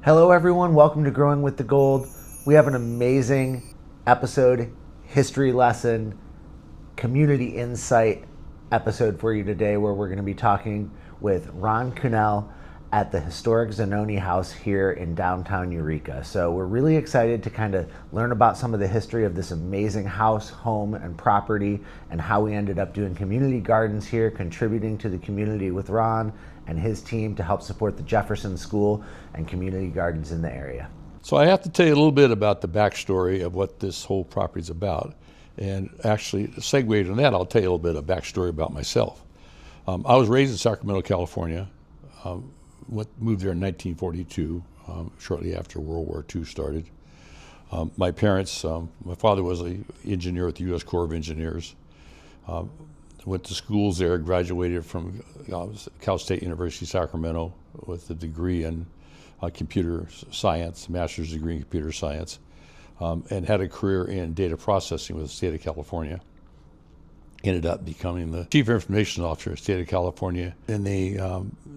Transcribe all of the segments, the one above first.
Hello everyone, welcome to Growing with the Gold. We have an amazing episode, history lesson, community insight episode for you today where we're going to be talking with Ron Kuhnel at the historic Zanone House here in downtown Eureka. So we're really excited to kind of learn about some of the history of this amazing house, home, and property, and how we ended up doing community gardens here, contributing to the community with Ron and his team to help support the Jefferson School and community gardens in the area. So I have to tell you a little bit about the backstory of what this whole property is about. And actually, to segue to that, I'll tell you a little bit of backstory about myself. I was raised in Sacramento, California. Moved there in 1942, shortly after World War II started. My parents, my father was an engineer with the U.S. Corps of Engineers. Went to schools there, graduated from Cal State University, Sacramento, with a degree in computer science, master's degree in computer science, and had a career in data processing with the state of California. Ended up becoming the chief information officer of the state of California. In the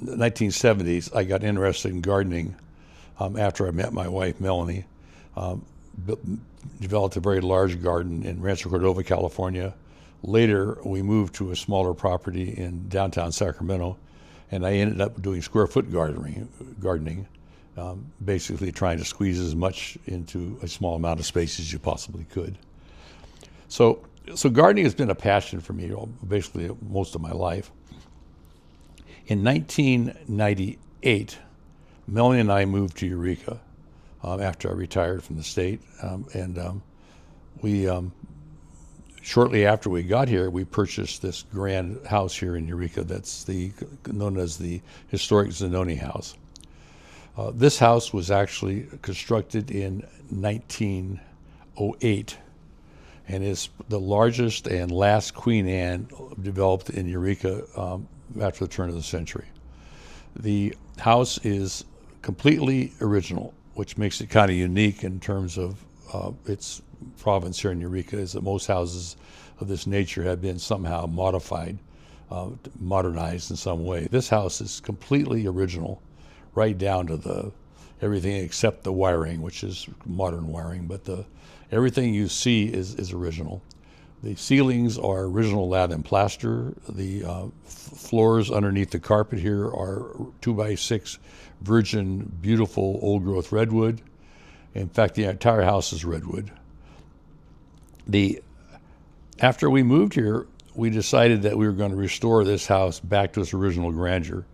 1970s, I got interested in gardening after I met my wife, Melanie. Developed a very large garden in Rancho Cordova, California. Later, we moved to a smaller property in downtown Sacramento, and I ended up doing square foot gardening, basically trying to squeeze as much into a small amount of space as you possibly could. So gardening has been a passion for me basically most of my life. In 1998, Melanie and I moved to Eureka after I retired from the state, shortly after we got here, we purchased this grand house here in Eureka that's known as the historic Zanone House. This house was actually constructed in 1908 and is the largest and last Queen Anne developed in Eureka after the turn of the century. The house is completely original, which makes it kind of unique in terms of its province here in Eureka, is that most houses of this nature have been somehow modified, modernized in some way. This house is completely original, right down to everything except the wiring, which is modern wiring, but everything you see is original. The ceilings are original lath and plaster. The floors underneath the carpet here are 2x6 virgin, beautiful old-growth redwood. In fact, the entire house is redwood. After we moved here, we decided that we were going to restore this house back to its original grandeur.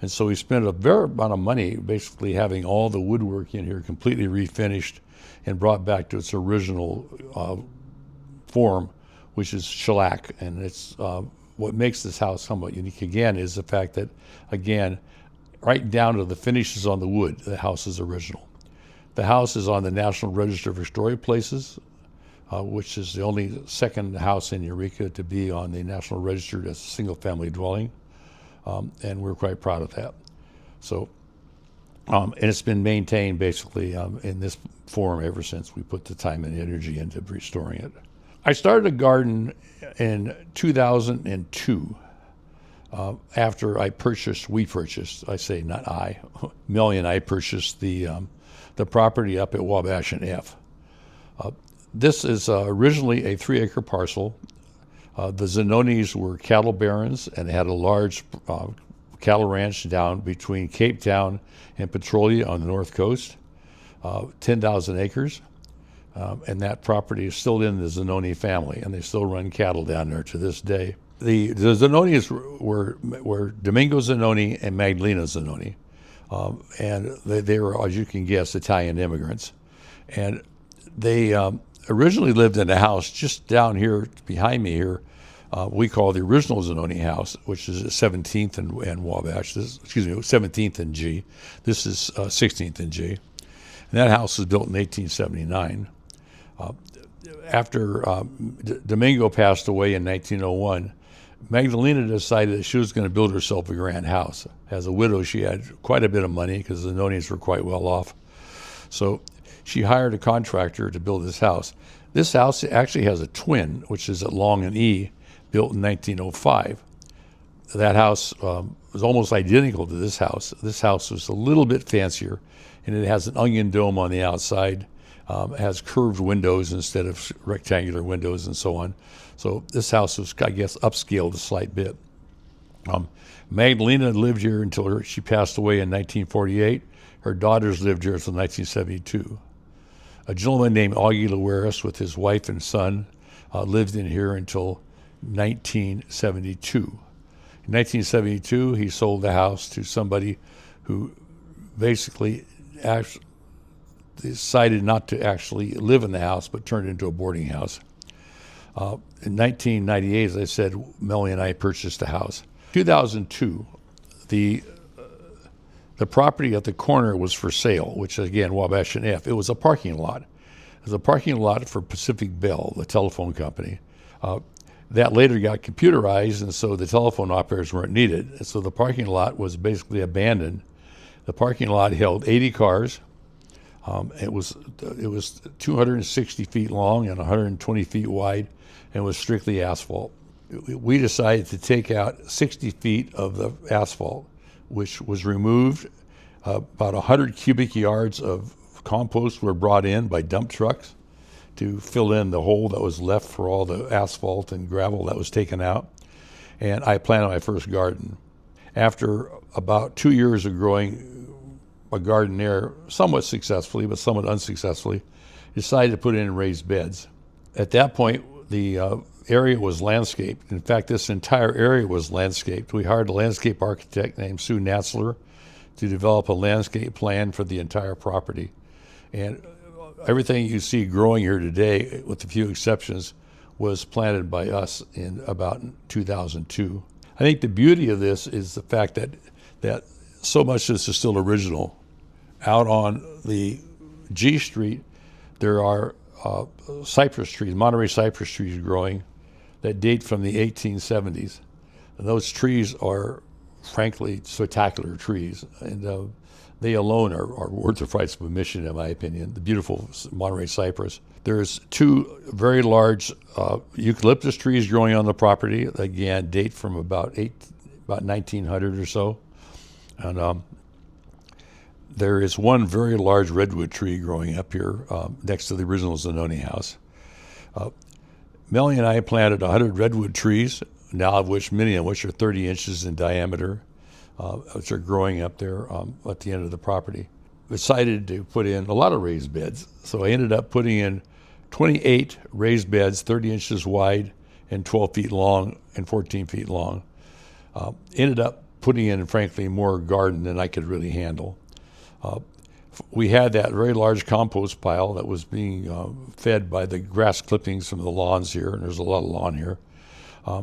And so we spent a fair amount of money basically having all the woodwork in here completely refinished and brought back to its original form, which is shellac. And it's what makes this house somewhat unique, again, is the fact that, again, right down to the finishes on the wood, the house is original. The house is on the National Register of Historic Places, which is the only second house in Eureka to be on the National Register as a single-family dwelling, and we're quite proud of that. So, and it's been maintained basically in this form ever since we put the time and energy into restoring it. I started a garden in 2002 after we purchased, I say not I, Melanie and I purchased the property up at Wabash and F. This is originally a 3-acre parcel. The Zanones were cattle barons and had a large cattle ranch down between Cape Town and Petrolia on the north coast, 10,000 acres. And that property is still in the Zanone family, and they still run cattle down there to this day. The Zanones were Domingo Zanone and Magdalena Zanone. And they were, as you can guess, Italian immigrants. And they originally lived in a house just down here behind me here, we call the original Zanone House, which is 17th and Wabash. 17th and G. This is 16th and G. And that house was built in 1879. After Domingo passed away in 1901, Magdalena decided that she was going to build herself a grand house. As a widow, she had quite a bit of money because the Zanones were quite well off. So she hired a contractor to build this house. This house actually has a twin, which is at Long and E, built in 1905. That house was almost identical to this house. This house was a little bit fancier, and it has an onion dome on the outside. It has curved windows instead of rectangular windows and so on. So this house was, I guess, upscaled a slight bit. Magdalena lived here until she passed away in 1948. Her daughters lived here until 1972. A gentleman named Augie Luaris with his wife and son lived in here until 1972. In 1972, he sold the house to somebody who basically decided not to actually live in the house, but turned it into a boarding house. In 1998, as I said, Melanie and I purchased a house. 2002, the property at the corner was for sale, which again, Wabash and F. It was a parking lot. It was a parking lot for Pacific Bell, the telephone company. That later got computerized, and so the telephone operators weren't needed. And so the parking lot was basically abandoned. The parking lot held 80 cars. It was 260 feet long and 120 feet wide, and was strictly asphalt. We decided to take out 60 feet of the asphalt, which was removed. About 100 cubic yards of compost were brought in by dump trucks to fill in the hole that was left for all the asphalt and gravel that was taken out. And I planted my first garden. After about 2 years of growing a garden there, somewhat successfully, but somewhat unsuccessfully, decided to put in raised beds. At that point, the area was landscaped. In fact, this entire area was landscaped. We hired a landscape architect named Sue Natzler to develop a landscape plan for the entire property. And everything you see growing here today, with a few exceptions, was planted by us in about 2002. I think the beauty of this is the fact that so much of this is still original. Out on the G Street, there are cypress trees, Monterey cypress trees growing that date from the 1870s. And those trees are, frankly, spectacular trees. And they alone are worth the price of admission, in my opinion, the beautiful Monterey cypress. There's 2 very large eucalyptus trees growing on the property. Again, date from about 1900 or so. And there is 1 very large redwood tree growing up here next to the original Zanone House. Melanie and I planted 100 redwood trees, now of which many of which are 30 inches in diameter, which are growing up there at the end of the property. Decided to put in a lot of raised beds. So I ended up putting in 28 raised beds, 30 inches wide and 12 feet long and 14 feet long. Ended up putting in, frankly, more garden than I could really handle. We had that very large compost pile that was being fed by the grass clippings from the lawns here, and there's a lot of lawn here.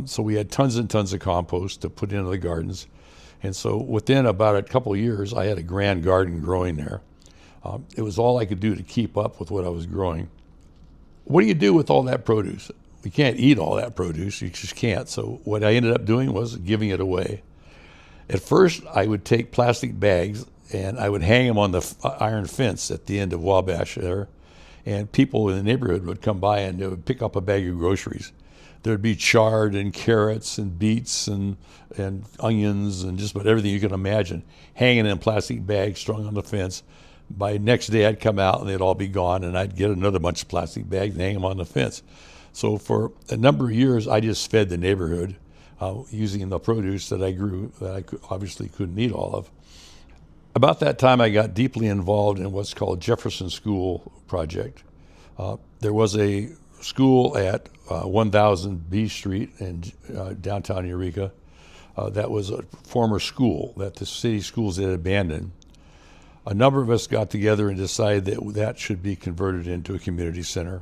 So we had tons and tons of compost to put into the gardens. And so within about a couple of years, I had a grand garden growing there. It was all I could do to keep up with what I was growing. What do you do with all that produce? We can't eat all that produce, you just can't. So what I ended up doing was giving it away. At first, I would take plastic bags and I would hang them on the iron fence at the end of Wabash there, and people in the neighborhood would come by and they would pick up a bag of groceries. There would be chard and carrots and beets and onions and just about everything you can imagine hanging in plastic bags strung on the fence. By next day, I'd come out and they'd all be gone, and I'd get another bunch of plastic bags and hang them on the fence. So for a number of years, I just fed the neighborhood using the produce that I grew that I obviously couldn't eat all of. About that time, I got deeply involved in what's called Jefferson School project. There was a school at 1000 B Street in downtown Eureka that was a former school that the city schools had abandoned. A number of us got together and decided that that should be converted into a community center.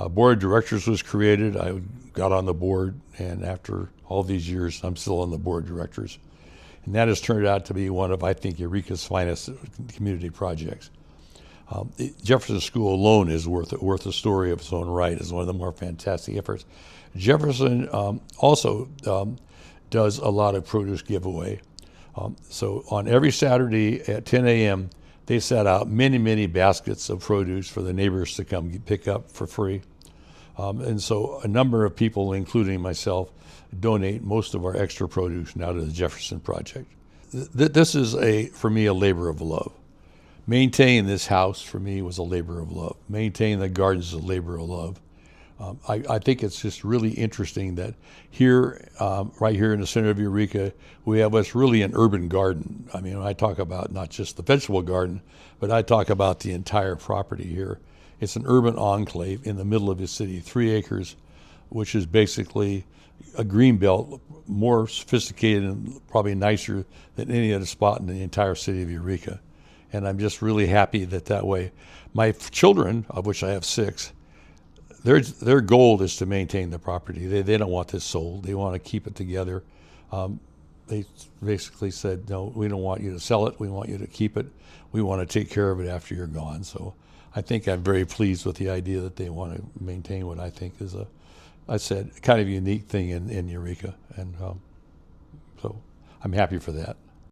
Board of directors was created. I got on the board, and after all these years, I'm still on the board of directors. And that has turned out to be one of, I think, Eureka's finest community projects. Jefferson School alone is worth a story of its own right. It's one of the more fantastic efforts. Jefferson also does a lot of produce giveaway. So on every Saturday at 10 a.m., they set out many, many baskets of produce for the neighbors to come pick up for free. And so a number of people, including myself, donate most of our extra produce now to the Jefferson Project. This is, for me, a labor of love. Maintaining this house, for me, was a labor of love. Maintaining the gardens is a labor of love. I think it's just really interesting that here, right here in the center of Eureka, we have what's really an urban garden. I mean, I talk about not just the vegetable garden, but I talk about the entire property here. It's an urban enclave in the middle of the city, 3 acres, which is basically a green belt, more sophisticated and probably nicer than any other spot in the entire city of Eureka. And I'm just really happy that way. My children, of which I have 6, their goal is to maintain the property. They don't want this sold. They want to keep it together. They basically said, no, we don't want you to sell it. We want you to keep it. We want to take care of it after you're gone. So I think I'm very pleased with the idea that they want to maintain what I think is I said, kind of unique thing in Eureka. And so I'm happy for that.